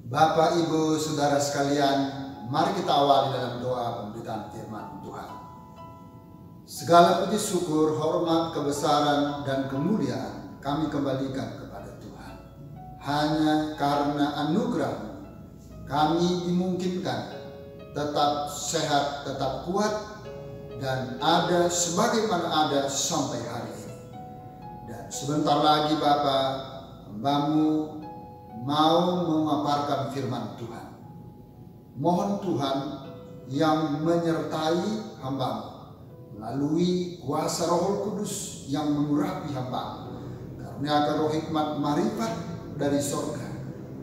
Bapak, Ibu, Saudara sekalian, mari kita awali dalam doa pemberitaan firman Tuhan. Segala puji syukur, hormat, kebesaran, dan kemuliaan kami kembalikan kepada Tuhan. Hanya karena anugerah kami dimungkinkan tetap sehat, tetap kuat, dan ada sebagaimana ada sampai hari ini. Dan sebentar lagi Bapak, hamba-Mu mau memaparkan firman Tuhan. Mohon Tuhan yang menyertai hamba-Mu melalui kuasa Roh Kudus yang mengurapi hamba-Mu. Karena roh hikmat marifat dari sorga,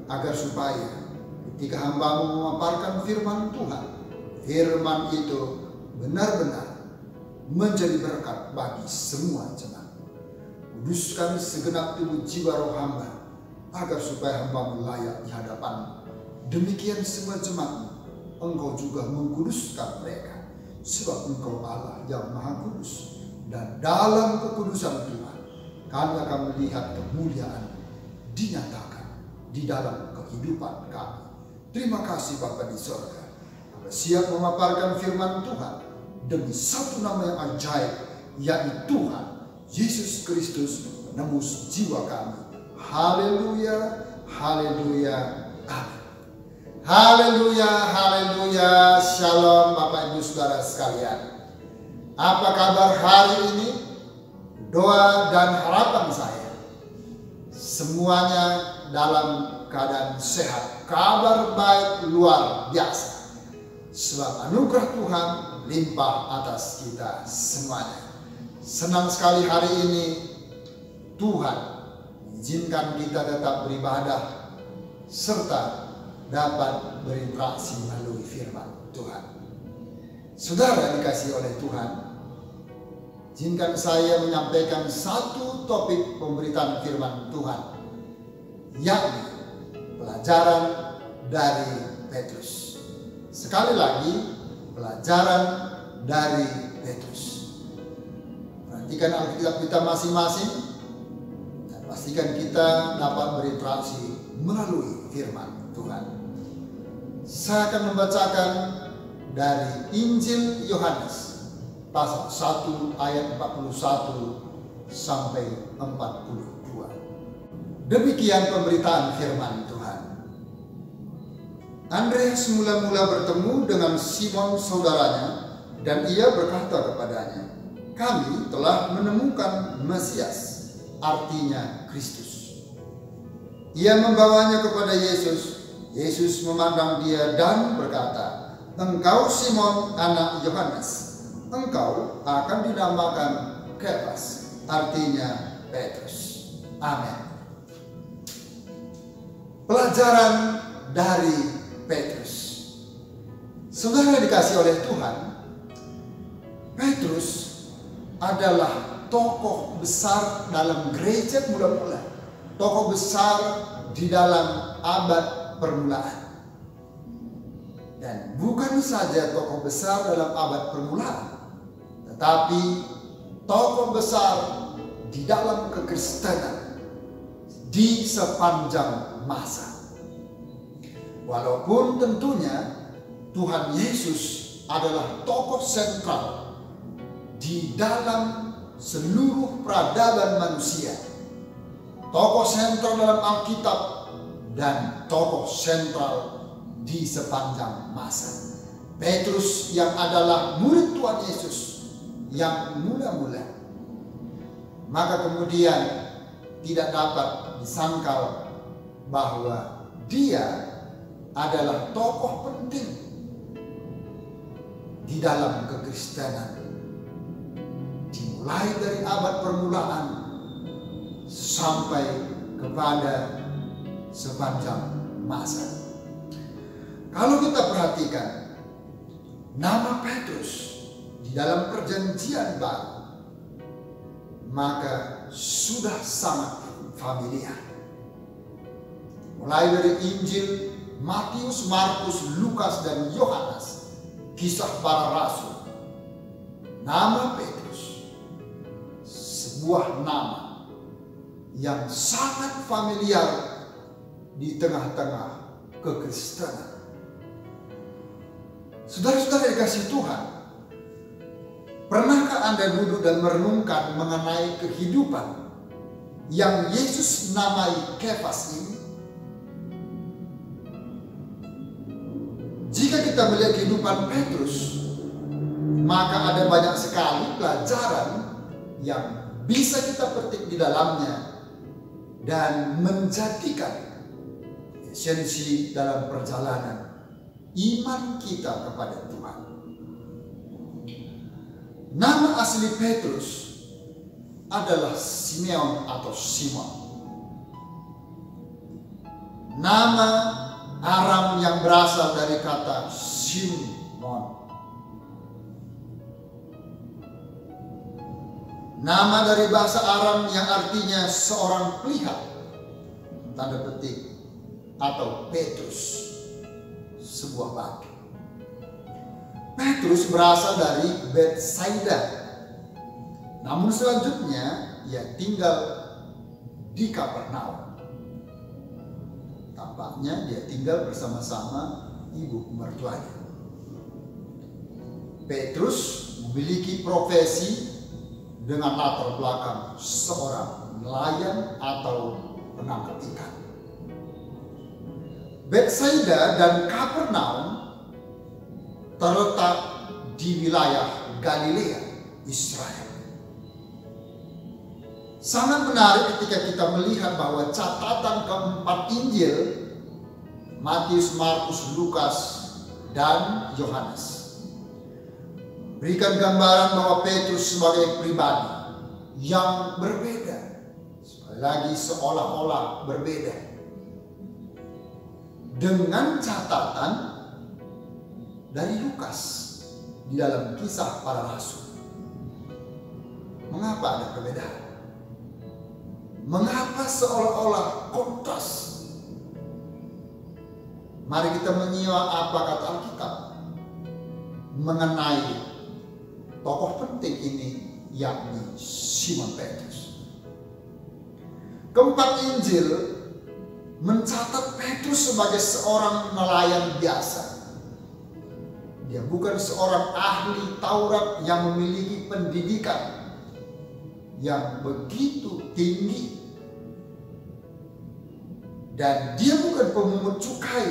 agar supaya ketika hamba-Mu memaparkan firman Tuhan, firman itu benar-benar menjadi berkat bagi semua jemaat. Kuduskan segenap tubuh jiwa roh hamba, agar supaya hamba-Mu layak di hadapan. Demikian semua jemaat, Engkau juga mengkuduskan mereka, sebab Engkau Allah yang Maha Kudus. Dan dalam kekudusan Tuhan, kami akan melihat kemuliaan dinyatakan di dalam kehidupan kami. Terima kasih Bapa di sorga, kami siap memaparkan firman Tuhan demi satu nama yang ajaib, yaitu Tuhan Yesus Kristus, menembus jiwa kami. Haleluya, haleluya, amin. Haleluya, haleluya, shalom Bapak Ibu Saudara sekalian. Apa kabar hari ini? Doa dan harapan saya, semuanya dalam keadaan sehat, kabar baik luar biasa. Sebab anugerah Tuhan limpah atas kita semuanya. Senang sekali hari ini Tuhan izinkan kita tetap beribadah serta dapat berinteraksi melalui firman Tuhan. Saudara dikasihi oleh Tuhan, izinkan saya menyampaikan satu topik pemberitaan firman Tuhan, yakni pelajaran dari Petrus. Sekali lagi, pelajaran dari Petrus. Perhatikan Alkitab kita masing-masing, pastikan kita dapat berinteraksi melalui firman Tuhan. Saya akan membacakan dari Injil Yohanes pasal 1 ayat 41 sampai 42. Demikian pemberitaan firman Tuhan. Andreas mula-mula bertemu dengan Simon saudaranya, dan ia berkata kepadanya, "Kami telah menemukan Mesias," artinya Kristus. Ia membawanya kepada Yesus. Yesus memandang dia dan berkata, "Engkau Simon anak Yohanes, engkau akan dinamakan Kefas," artinya Petrus. Amin. Pelajaran dari Petrus. Saudara dikasih oleh Tuhan, Petrus adalah tokoh besar dalam gereja mula-mula, tokoh besar di dalam abad permulaan. Dan bukan saja tokoh besar dalam abad permulaan, tetapi tokoh besar di dalam kekristenan di sepanjang masa. Walaupun tentunya Tuhan Yesus adalah tokoh sentral di dalam seluruh peradaban manusia, tokoh sentral dalam Alkitab, dan tokoh sentral di sepanjang masa. Petrus yang adalah murid Tuhan Yesus yang mula-mula, maka kemudian tidak dapat disangkal bahwa dia adalah tokoh penting di dalam kekristenan, dimulai dari abad permulaan sampai kepada sepanjang masa. Kalau kita perhatikan nama Petrus di dalam perjanjian baru, maka sudah sangat familiar. Mulai dari Injil Matius, Markus, Lukas, dan Yohanes, kisah para rasul, nama Petrus sebuah nama yang sangat familiar di tengah-tengah kekristenan. Saudara-saudara dikasih Tuhan, pernahkah Anda duduk dan merenungkan mengenai kehidupan yang Yesus namai Kefas ini? Jika kita melihat kehidupan Petrus, maka ada banyak sekali pelajaran yang bisa kita petik di dalamnya dan menjadikan esensi dalam perjalanan iman kita kepada Tuhan. Nama asli Petrus adalah Simeon atau Simon. Nama Aram yang berasal dari kata Simon. Nama dari bahasa Aram yang artinya seorang pelihat, tanda petik, atau Petrus, sebuah batu. Petrus berasal dari Betsaida. Namun selanjutnya ia tinggal di Kapernaum. Tampaknya dia tinggal bersama-sama ibu mertuanya. Petrus memiliki profesi dengan latar belakang seorang nelayan atau penangkap ikan. Betsaida dan Kapernaum terletak di wilayah Galilea, Israel. Sangat menarik ketika kita melihat bahwa catatan keempat Injil, Matius, Markus, Lukas, dan Yohanes, berikan gambaran bahwa Petrus sebagai pribadi yang berbeda. Sekali lagi seolah-olah berbeda. Dengan catatan dari Lukas di dalam Kisah Para Rasul. Mengapa ada perbedaan? Mengapa seolah-olah kontras? Mari kita menyimak apa kata Alkitab mengenai tokoh penting ini, yakni Simon Petrus. Keempat Injil mencatat Petrus sebagai seorang nelayan biasa. Dia bukan seorang ahli Taurat yang memiliki pendidikan yang begitu tinggi. Dan dia bukan pemungut cukai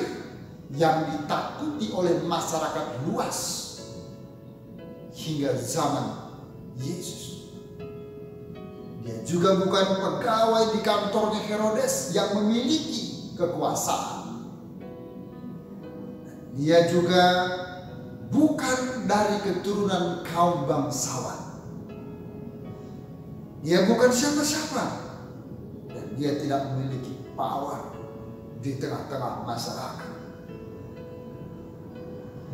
yang ditakuti oleh masyarakat luas hingga zaman Yesus. Dia juga bukan pegawai di kantornya Herodes yang memiliki kekuasaan. Dia juga bukan dari keturunan kaum bangsawan. Dia bukan siapa-siapa. Dan dia tidak memiliki power di tengah-tengah masyarakat.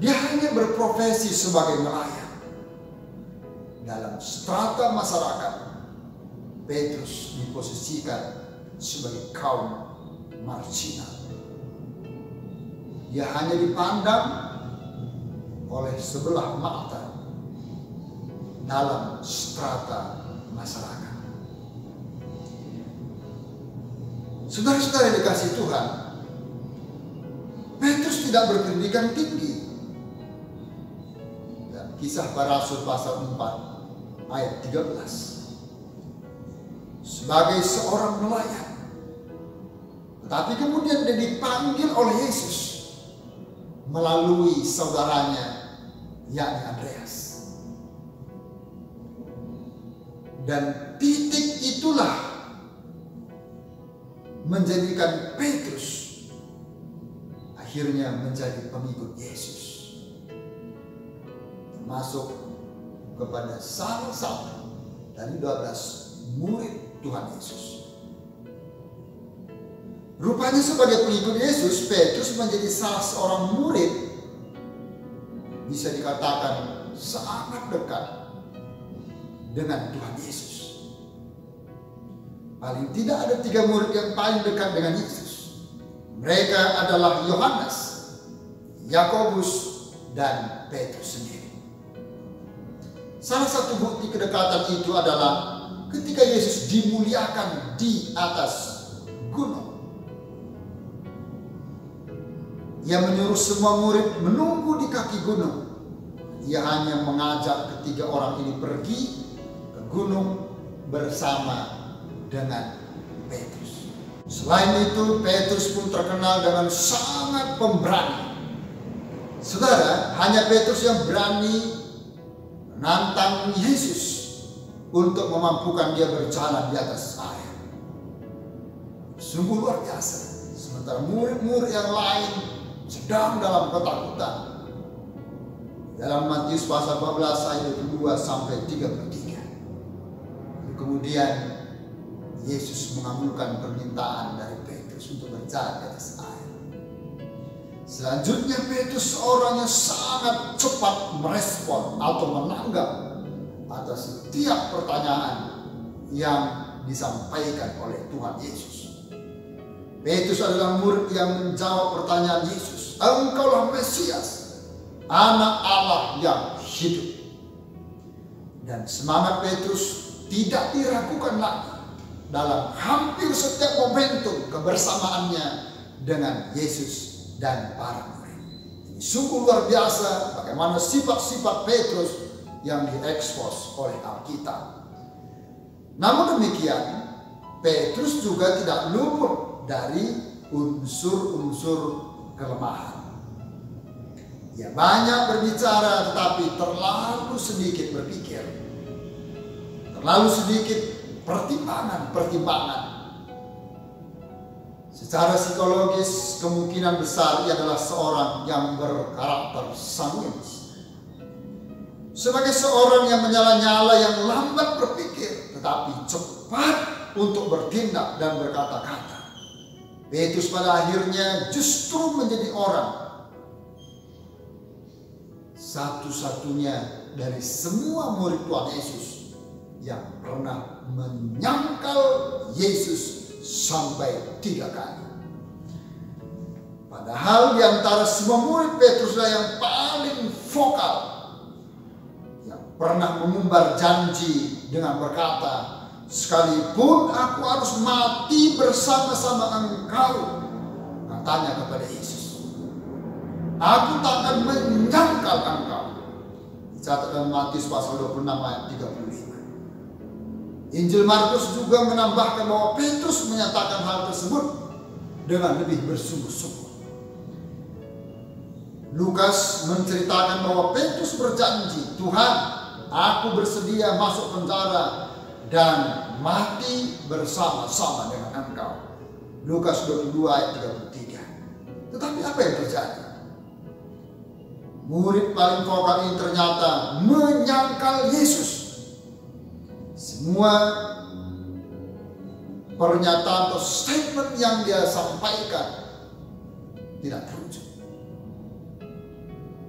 Dia hanya berprofesi sebagai nelayan. Dalam strata masyarakat, Petrus diposisikan sebagai kaum marginal. Dia hanya dipandang oleh sebelah mata dalam strata masyarakat. Saudara-saudara yang dikasihi Tuhan, Petrus tidak berpendidikan tinggi. Dan Kisah Para Rasul pasal 4 ayat 13. Sebagai seorang nelayan. Tetapi kemudian dia dipanggil oleh Yesus melalui saudaranya, yakni Andreas. Dan titik itulah menjadikan Petrus akhirnya menjadi pengikut Yesus, termasuk kepada salah satu dari 12 murid Tuhan Yesus. Rupanya sebagai pengikut Yesus, Petrus menjadi salah seorang murid, bisa dikatakan sangat dekat dengan Tuhan Yesus. Paling tidak ada 3 murid yang paling dekat dengan Yesus. Mereka adalah Yohanes, Yakobus, dan Petrus sendiri. Salah satu bukti kedekatan itu adalah ketika Yesus dimuliakan di atas gunung. Ia menyuruh semua murid menunggu di kaki gunung. Ia hanya mengajak ketiga orang ini pergi ke gunung bersama dengan Petrus. Selain itu, Petrus pun terkenal dengan sangat pemberani. Saudara, hanya Petrus yang berani menantang Yesus untuk memampukan dia berjalan di atas air. Sungguh luar biasa. Sementara murid-murid yang lain sedang dalam ketakutan. Dalam Matius pasal 14 ayat 22 sampai 33. Kemudian Yesus mengabulkan permintaan dari Petrus untuk berjalan di atas air. Selanjutnya Petrus seorang yang sangat cepat merespon atau menanggap atas setiap pertanyaan yang disampaikan oleh Tuhan Yesus. Petrus adalah murid yang menjawab pertanyaan Yesus. Engkaulah Mesias, Anak Allah yang hidup. Dan semangat Petrus tidak diragukan lagi dalam hampir setiap momentum kebersamaannya dengan Yesus dan para murid. Ini sungguh luar biasa bagaimana sifat-sifat Petrus yang diekspos oleh Alkitab. Namun demikian, Petrus juga tidak luput dari unsur-unsur kelemahan. Ia banyak berbicara tetapi terlalu sedikit berpikir. Terlalu sedikit pertimbangan. Secara psikologis kemungkinan besar ia adalah seorang yang berkarakter sanguinis. Sebagai seorang yang menyala-nyala, yang lambat berpikir tetapi cepat untuk bertindak dan berkata-kata, Petrus pada akhirnya justru menjadi orang satu-satunya dari semua murid Tuhan Yesus yang pernah menyangkal Yesus sampai 3 kali. Padahal di antara semua murid, Petruslah yang paling vokal, yang pernah mengumbar janji dengan berkata, sekalipun aku harus mati bersama-sama engkau, katanya kepada Yesus, aku tak akan menyangkal engkau. Dicatat dalam Matius pasal 26 ayat 35. Injil Markus juga menambahkan bahwa Petrus menyatakan hal tersebut dengan lebih bersungguh-sungguh. Lukas menceritakan bahwa Petrus berjanji, Tuhan, aku bersedia masuk penjara dan mati bersama-sama dengan engkau. Lukas 22 ayat 33. Tetapi apa yang terjadi? Murid paling vokal ini ternyata menyangkal Yesus. Semua pernyataan atau statement yang dia sampaikan tidak terwujud.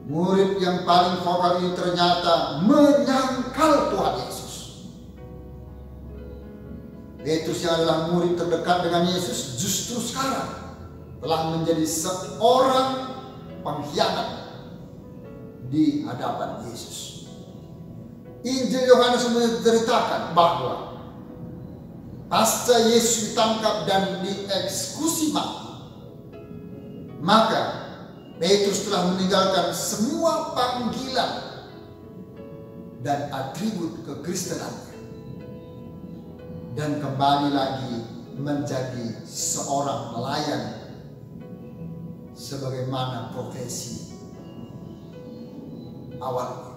Murid yang paling vokal ini ternyata menyangkal Tuhan Yesus. Petrus yang adalah murid terdekat dengan Yesus justru sekarang telah menjadi seorang pengkhianat di hadapan Yesus. Injil Yohanes menceritakan bahwa pasca Yesus ditangkap dan dieksekusi mati, maka Petrus telah meninggalkan semua panggilan dan atribut kekristenannya dan kembali lagi menjadi seorang pelayan sebagaimana profesi awalnya.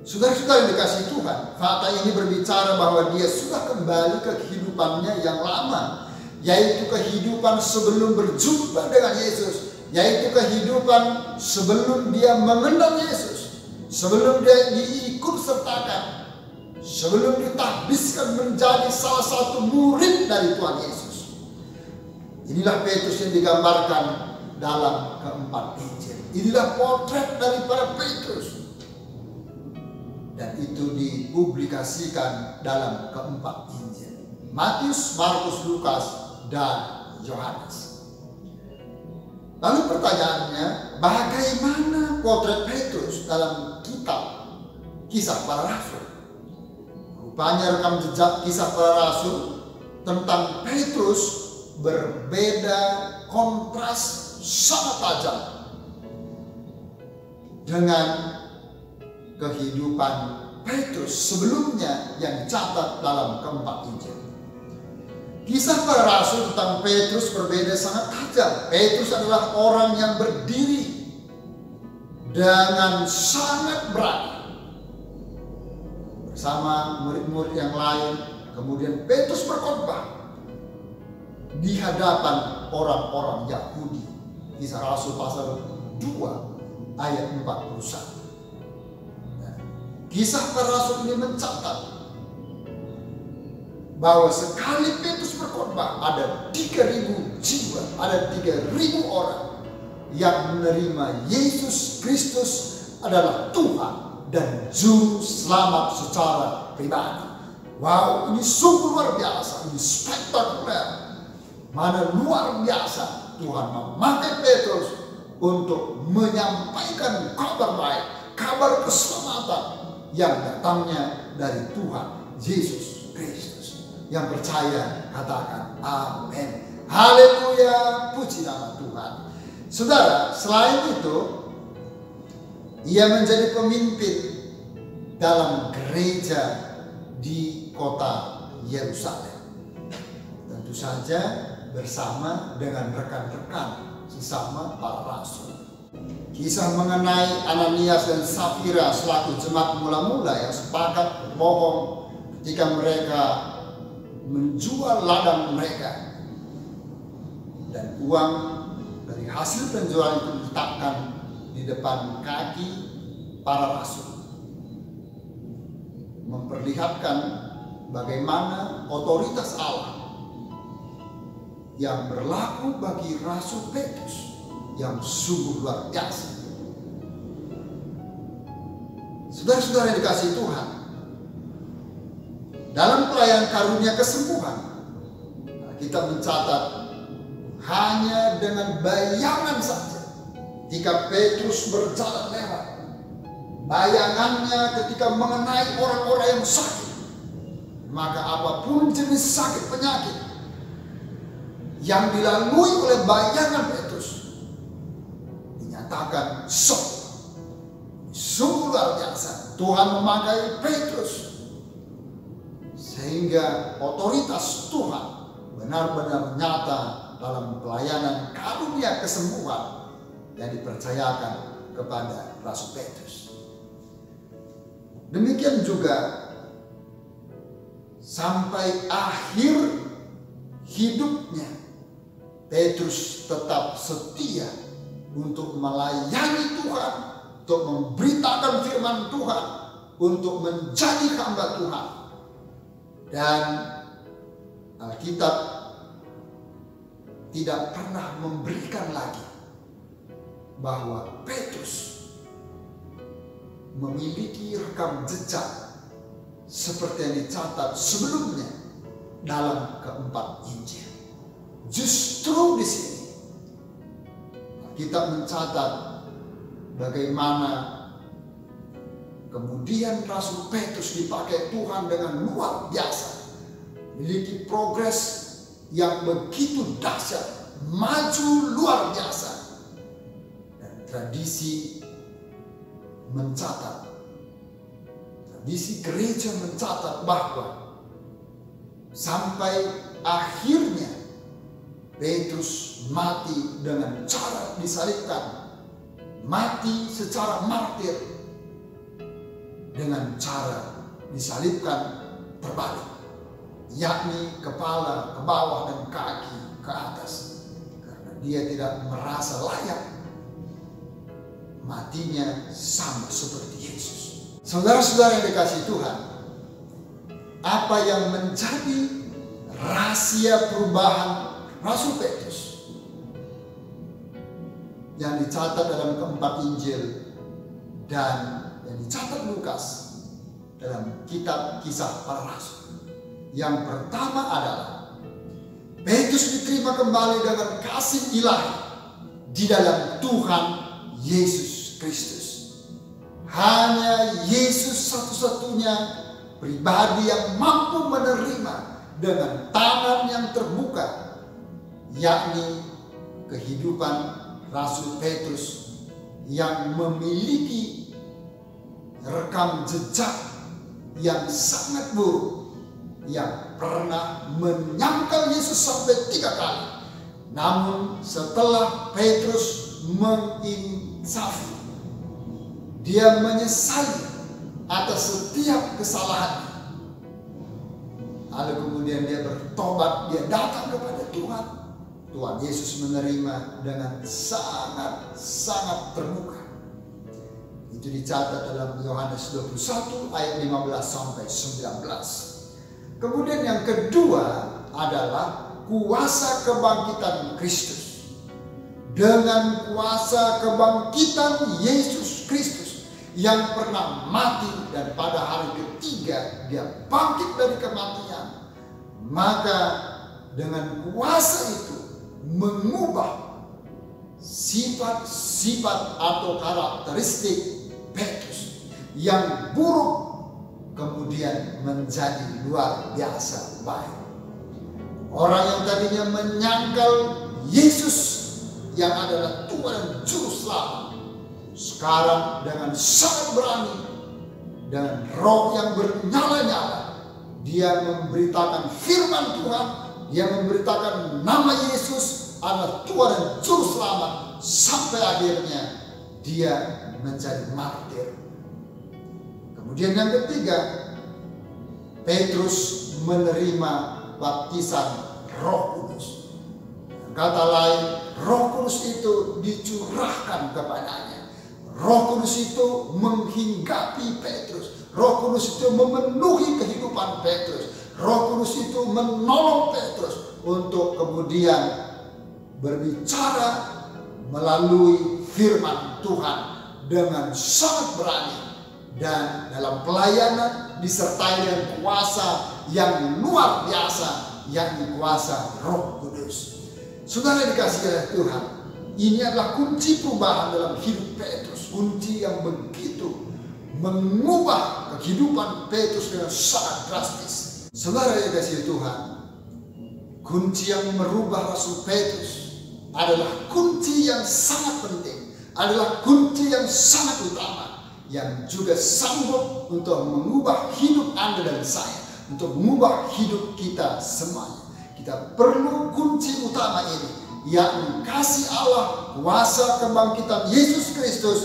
Saudara-saudara yang dikasihi Tuhan, fakta ini berbicara bahwa dia sudah kembali ke kehidupannya yang lama, yaitu kehidupan sebelum berjumpa dengan Yesus, yaitu kehidupan sebelum dia mengenal Yesus, sebelum dia diikut sertakan, sebelum ditahbiskan menjadi salah satu murid dari Tuhan Yesus. Inilah Petrus yang digambarkan dalam keempat Injil. Inilah potret daripada Petrus. Dan itu dipublikasikan dalam keempat Injil, Matius, Markus, Lukas, dan Yohanes. Lalu pertanyaannya, bagaimana potret Petrus dalam kitab Kisah Para Rasul? Rupanya rekam jejak Kisah Para Rasul tentang Petrus berbeda kontras sangat tajam dengan kehidupan Petrus sebelumnya yang dicatat dalam keempat Injil. Kisah para rasul tentang Petrus berbeda sangat tajam. Petrus adalah orang yang berdiri dengan sangat berani bersama murid-murid yang lain. Kemudian Petrus berkhotbah di hadapan orang-orang Yahudi. Kisah Rasul pasal 2 ayat 41. Kisah para rasul ini mencatat bahwa sekali Petrus berkhotbah ada 3.000 jiwa, ada 3.000 orang yang menerima Yesus Kristus adalah Tuhan dan Juru Selamat secara pribadi. Wow, ini sungguh luar biasa, ini spektakuler. Mana luar biasa Tuhan memakai Petrus untuk menyampaikan kabar baik, kabar keselamatan yang datangnya dari Tuhan Yesus Kristus. Yang percaya katakan amin. Haleluya, puji nama Tuhan. Saudara, selain itu ia menjadi pemimpin dalam gereja di kota Yerusalem. Tentu saja bersama dengan rekan-rekan sesama para rasul. Kisah mengenai Ananias dan Safira selaku jemaat mula-mula yang sepakat berbohong ketika mereka menjual ladang mereka, dan uang dari hasil penjualan itu diletakkan di depan kaki para rasul, memperlihatkan bagaimana otoritas Allah yang berlaku bagi Rasul Petrus yang sungguh luar biasa. Saudara-saudara yang dikasihi Tuhan, dalam pelayanan karunia kesembuhan, kita mencatat hanya dengan bayangan saja jika Petrus berjalan lewat, bayangannya ketika mengenai orang-orang yang sakit, maka apapun jenis sakit penyakit yang dilalui oleh bayangan Petrus dinyatakan sembuh. Sungguh luar biasa Tuhan memakai Petrus sehingga otoritas Tuhan benar-benar nyata dalam pelayanan karunia kesembuhan yang dipercayakan kepada Rasul Petrus. Demikian juga sampai akhir hidupnya Petrus tetap setia untuk melayani Tuhan, untuk memberitakan firman Tuhan, untuk menjadi hamba Tuhan. Dan Alkitab tidak pernah memberikan lagi bahwa Petrus memiliki rekam jejak seperti yang dicatat sebelumnya dalam keempat Injil. Justru di sini kita mencatat bagaimana kemudian Rasul Petrus dipakai Tuhan dengan luar biasa, memiliki progres yang begitu dahsyat, maju luar biasa. Dan tradisi mencatat, tradisi gereja mencatat bahwa sampai akhirnya Petrus mati dengan cara disalibkan, mati secara martir dengan cara disalibkan terbalik, yakni kepala ke bawah dan kaki ke atas, karena dia tidak merasa layak matinya sama seperti Yesus. Saudara-saudara yang dikasihi Tuhan, apa yang menjadi rahasia perubahan Rasul Petrus yang dicatat dalam keempat Injil dan yang dicatat Lukas dalam kitab Kisah Para Rasul? Yang pertama adalah Petrus diterima kembali dengan kasih ilahi di dalam Tuhan Yesus Kristus. Hanya Yesus satu-satunya pribadi yang mampu menerima dengan tangan yang terbuka, yakni kehidupan Rasul Petrus yang memiliki rekam jejak yang sangat buruk, yang pernah menyangkal Yesus sampai 3 kali. Namun setelah Petrus menginsafi, dia menyesali atas setiap kesalahannya. Lalu kemudian dia bertobat, dia datang kepada Tuhan. Tuhan Yesus menerima dengan sangat terbuka. Itu dicatat dalam Yohanes 21 ayat 15 sampai 19. Kemudian yang kedua adalah kuasa kebangkitan Kristus. Dengan kuasa kebangkitan Yesus Kristus yang pernah mati dan pada hari ketiga dia bangkit dari kematian, maka dengan kuasa itu mengubah sifat-sifat atau karakteristik Petrus yang buruk kemudian menjadi luar biasa baik. Orang yang tadinya menyangkal Yesus yang adalah Tuhan dan Juru Selamat, sekarang dengan sangat berani, dengan roh yang bernyala-nyala, dia memberitakan firman Tuhan, dia memberitakan nama Yesus adalah Tuhan dan Juru Selamat, sampai akhirnya dia menjadi martir. Kemudian yang ketiga, Petrus menerima baptisan Roh Kudus. Kata lain, Roh Kudus itu dicurahkan kepadanya. Roh Kudus itu menghinggapi Petrus. Roh Kudus itu memenuhi kehidupan Petrus. Roh Kudus itu menolong Petrus untuk kemudian berbicara melalui firman Tuhan dengan sangat berani, dan dalam pelayanan disertai dengan kuasa yang luar biasa, yakni kuasa Roh Kudus. Saudara dikasihi oleh Tuhan, ini adalah kunci perubahan dalam hidup Petrus, kunci yang begitu mengubah kehidupan Petrus dengan sangat drastis. Saudara dikasihi Tuhan, kunci yang merubah Rasul Petrus adalah kunci yang sangat penting, adalah kunci yang sangat utama, yang juga sanggup untuk mengubah hidup Anda dan saya, untuk mengubah hidup kita semuanya. Kita perlu kunci utama ini, yakni kasih Allah, kuasa kebangkitan Yesus Kristus,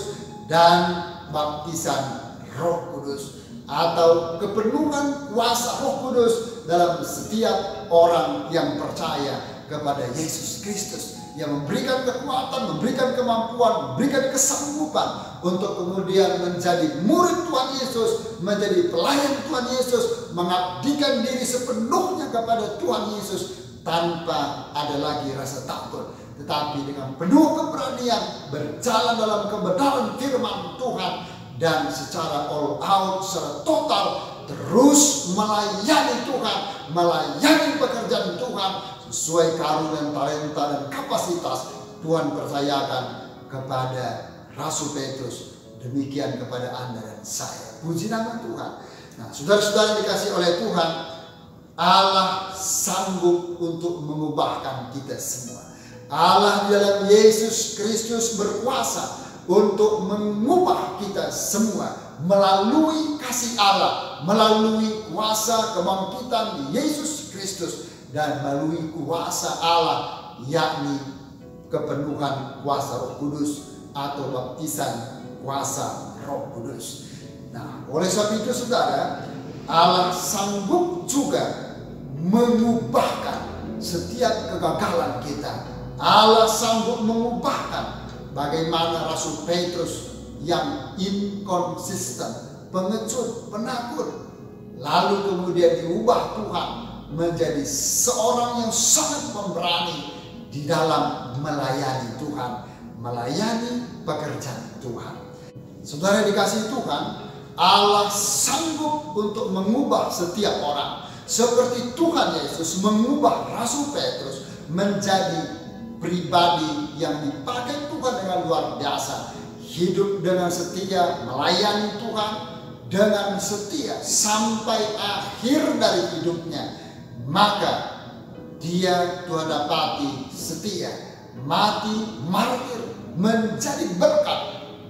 dan baptisan Roh Kudus atau kepenuhan kuasa Roh Kudus dalam setiap orang yang percaya kepada Yesus Kristus, yang memberikan kekuatan, memberikan kemampuan, memberikan kesanggupan untuk kemudian menjadi murid Tuhan Yesus, menjadi pelayan Tuhan Yesus, mengabdikan diri sepenuhnya kepada Tuhan Yesus tanpa ada lagi rasa takut, tetapi dengan penuh keberanian berjalan dalam kebenaran firman Tuhan, dan secara all out, secara total terus melayani Tuhan, melayani pekerjaan Tuhan sesuai karunia, talenta, dan kapasitas Tuhan percayakan kepada Rasul Petrus. Demikian kepada Anda dan saya. Puji nama Tuhan. Nah, saudara-saudara dikasih oleh Tuhan, Allah sanggup untuk mengubahkan kita semua. Allah di dalam Yesus Kristus berkuasa untuk mengubah kita semua melalui kasih Allah, melalui kuasa kebangkitan Yesus Kristus, dan melalui kuasa Allah, yakni kepenuhan kuasa Roh Kudus atau baptisan kuasa Roh Kudus. Nah, oleh sebab itu saudara, Allah sanggup juga mengubahkan setiap kegagalan kita. Allah sanggup mengubahkan bagaimana Rasul Petrus yang inkonsisten, pengecut, penakut, lalu kemudian diubah Tuhan menjadi seorang yang sangat pemberani di dalam melayani Tuhan, melayani pekerjaan Tuhan. Saudara dikasihi Tuhan, Allah sanggup untuk mengubah setiap orang, seperti Tuhan Yesus mengubah Rasul Petrus menjadi pribadi yang dipakai Tuhan dengan luar biasa, hidup dengan setia, melayani Tuhan dengan setia sampai akhir dari hidupnya. Maka dia Tuhan dapati setia mati martir menjadi berkat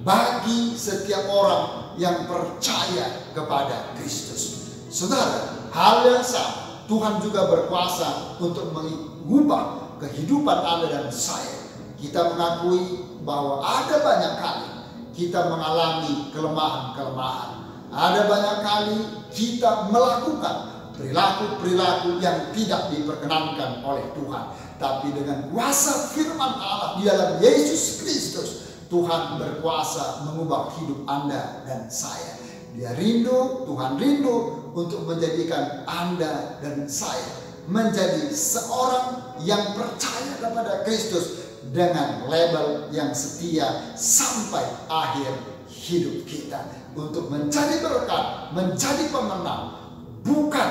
bagi setiap orang yang percaya kepada Kristus. Saudara, hal yang sama, Tuhan juga berkuasa untuk mengubah kehidupan Anda dan saya. Kita mengakui bahwa ada banyak kali kita mengalami kelemahan-kelemahan. Ada banyak kali kita melakukan perilaku-perilaku yang tidak diperkenankan oleh Tuhan. Tapi dengan kuasa firman Allah di dalam Yesus Kristus, Tuhan berkuasa mengubah hidup Anda dan saya. Dia rindu, Tuhan rindu untuk menjadikan Anda dan saya menjadi seorang yang percaya kepada Kristus dengan label yang setia sampai akhir hidup kita. Untuk menjadi berkat, menjadi pemenang, bukan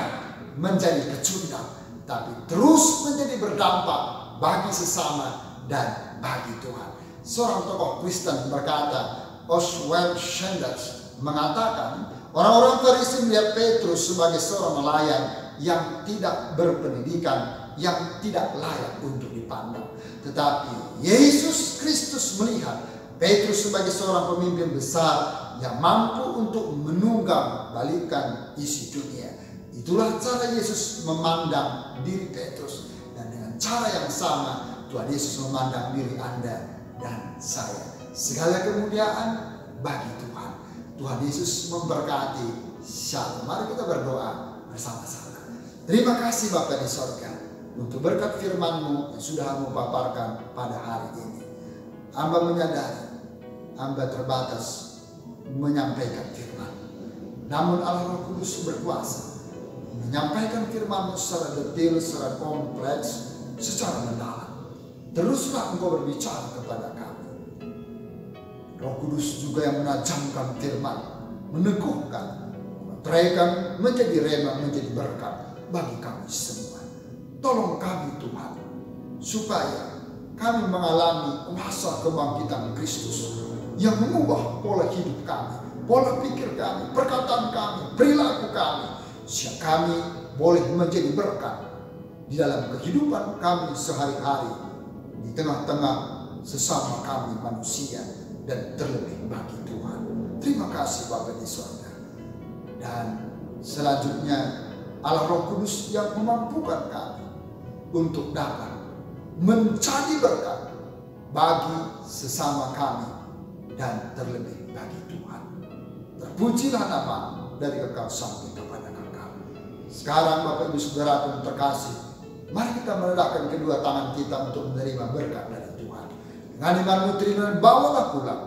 menjadi pecundang, tapi terus menjadi berdampak bagi sesama dan bagi Tuhan. Seorang tokoh Kristen berkata, Oswald Sanders mengatakan, orang-orang Farisi melihat Petrus sebagai seorang nelayan yang tidak berpendidikan, yang tidak layak untuk dipandang. Tetapi Yesus Kristus melihat Petrus sebagai seorang pemimpin besar yang mampu untuk menunggang balikan isi dunia. Itulah cara Yesus memandang diri Petrus. Dan dengan cara yang sama Tuhan Yesus memandang diri Anda dan saya. Segala kemuliaan bagi Tuhan. Tuhan Yesus memberkati. Shalom. Mari kita berdoa bersama-sama. Terima kasih Bapa di sorga untuk berkat firman-Mu yang sudah Kamu paparkan pada hari ini. Hamba menyadari hamba terbatas menyampaikan firman. Namun Allah Roh Kudus berkuasa menyampaikan firman-Mu secara detail, secara kompleks, secara mendalam. Teruslah Engkau berbicara kepada kami. Roh Kudus juga yang menajamkan firman, meneguhkan, meteraikan, menjadi rema, menjadi berkat bagi kami semua. Tolong kami Tuhan, supaya kami mengalami kuasa kebangkitan Kristus yang mengubah pola hidup kami, pola pikir kami, perkataan kami, perilaku kami, sehingga kami boleh menjadi berkat di dalam kehidupan kami sehari-hari, di tengah-tengah sesama kami manusia, dan terlebih bagi Tuhan. Terima kasih Bapa di surga. Dan selanjutnya Allah Roh Kudus yang memampukan kami untuk dapat menjadi berkat bagi sesama kami dan terlebih bagi Tuhan. Terpujilah nama dari kekal sampai kepada kekal. Sekarang Bapak Ibu Saudara yang terkasih, mari kita merendahkan kedua tangan kita untuk menerima berkat dari Tuhan. Dengan iman terima dan bawalah pulang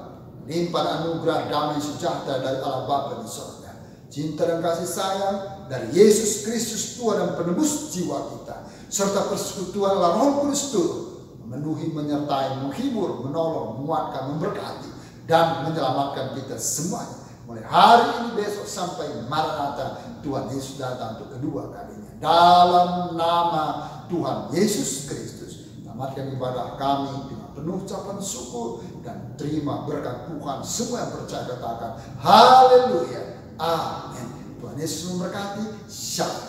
limpahan anugerah damai sejahtera dari Allah Bapa di surga, cinta dan kasih sayang dari Yesus Kristus Tuhan dan penebus jiwa kita, serta persekutuan Allah Roh Kudus turun memenuhi, menyertai, menghibur, menolong, menguatkan, memberkati, dan menyelamatkan kita semuanya. Mulai hari ini, besok, sampai Maranatha Tuhan Yesus datang untuk kedua kalinya. Dalam nama Tuhan Yesus Kristus, tamatkan ibadah kami dengan penuh ucapan syukur dan terima berkat Tuhan. Semua yang percaya katakan haleluya, amin. Tuhan Yesus memberkati. Shalom.